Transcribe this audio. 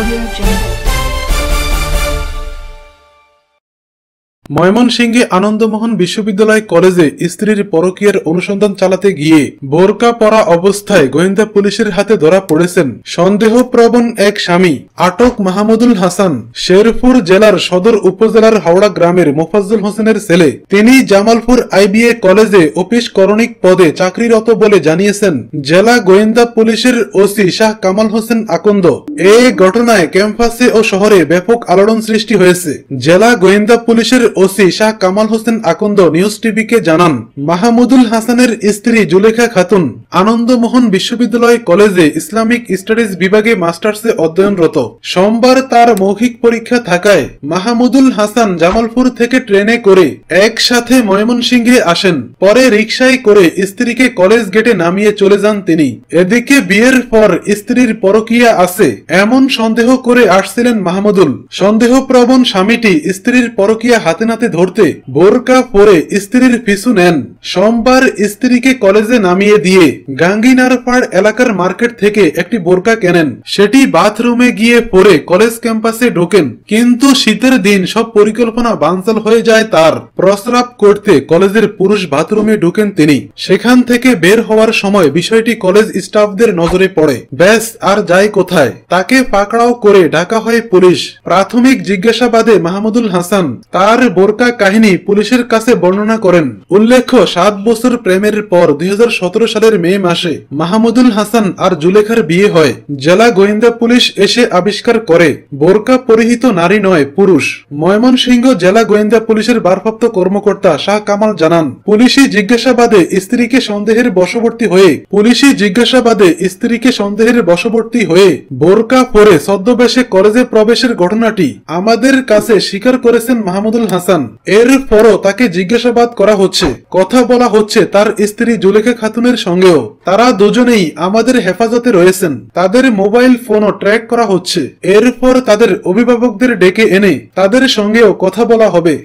Audio Jungle. ময়মনসিংহে আনন্দমোহন বিশ্ববিদ্যালয় কলেজে স্ত্রীর পরকীয়ার অনুসন্ধান চালাতে গিয়ে বোরকা পরা অবস্থায় গোয়েন্দা পুলিশের হাতে ধরা পড়েছেন সন্দেহপ্রবণ এক স্বামী। আটক মাহমুদুল হাসান শেরপুর জেলার সদর উপজেলার হাওড়া গ্রামের মোফাজ্জল হোসেনের ছেলে। তিনি জামালপুর আইবিএ কলেজে অফিস করণিক পদে চাকরিরত বলে জানিয়েছেন জেলা গোয়েন্দা পুলিশের ওসি শাহ কামাল হোসেন আকন্দ। এই ঘটনায় ক্যাম্পাসে ও শহরে ব্যাপক আলোড়ন সৃষ্টি হয়েছে। জেলা গোয়েন্দা পুলিশের ওসি শাহ কামাল হোসেন আকন্দ নিউজ টিভিকে জানান, মাহমুদুল হাসানের স্ত্রী জুলেখা খাতুন আনন্দমোহন বিশ্ববিদ্যালয় কলেজে ইসলামিক স্টাডিজ বিভাগে মাস্টার্সে অধ্যয়নরত। সোমবার তার মৌখিক পরীক্ষা থাকায় মাহমুদুল হাসান জামালপুর থেকে ট্রেনে করে একসাথে ময়মনসিংহে আসেন। পরে রিকশায় করে স্ত্রীকে কলেজ গেটে নামিয়ে চলে যান তিনি। এদিকে বিয়ের পর স্ত্রীর পরকীয়া আছে এমন সন্দেহ করে আসছিলেন মাহমুদুল। সন্দেহপ্রবণ স্বামীটি স্ত্রীর পরকীয়া হাতে নাতে ধরতে বোরকা পরে স্ত্রীর পিছু নেন। সোমবার স্ত্রীকে কলেজে নামিয়ে দিয়ে গাঙ্গিনারপাড় এলাকার মার্কেট থেকে একটি বোরকা কেনেন। সেটি বাথরুমে গিয়ে পরে কলেজ ক্যাম্পাসে ঢোকেন। কিন্তু শীতের দিন সব পরিকল্পনা বানচাল হয়ে যায় তার। প্রস্রাব করতে কলেজের পুরুষ বাথরুমে ঢোকেন তিনি। সেখান থেকে বের হওয়ার সময় বিষয়টি কলেজ স্টাফদের নজরে পড়ে। ব্যাস আর যায় কোথায়, তাকে পাকড়াও করে ডাকা হয় পুলিশ। প্রাথমিক জিজ্ঞাসাবাদে মাহমুদুল হাসান তার বোরকা কাহিনী পুলিশের কাছে বর্ণনা করেন। উল্লেখ্য 7 বছর প্রেমের পর 2017 সালের মে মাসে মাহমুদুল হাসান আর জুলেখার বিয়ে হয়। জেলা গোয়েন্দা পুলিশ এসে আবিষ্কার করে বোরকা পরিহিত নারী নয় পুরুষ। ময়মনসিংহ জেলা গোয়েন্দা পুলিশের ভারপ্রাপ্ত কর্মকর্তা শাহ কামাল জানান, পুলিশি জিজ্ঞাসাবাদে স্ত্রীকে সন্দেহের বশবর্তী হয়ে বোরকা পরে ছদ্মবেশে কলেজে প্রবেশের ঘটনাটি আমাদের কাছে স্বীকার করেছেন মাহমুদুল হাসান। এরপরও তাকে জিজ্ঞাসাবাদ করা হচ্ছে, কথা বলা হচ্ছে তার স্ত্রী জুলেখা খাতুনের সঙ্গেও। তারা দুজনেই আমাদের হেফাজতে রয়েছেন। তাদের মোবাইল ফোনও ট্র্যাক করা হচ্ছে। এরপর তাদের অভিভাবকদের ডেকে এনে তাদের সঙ্গেও কথা বলা হবে।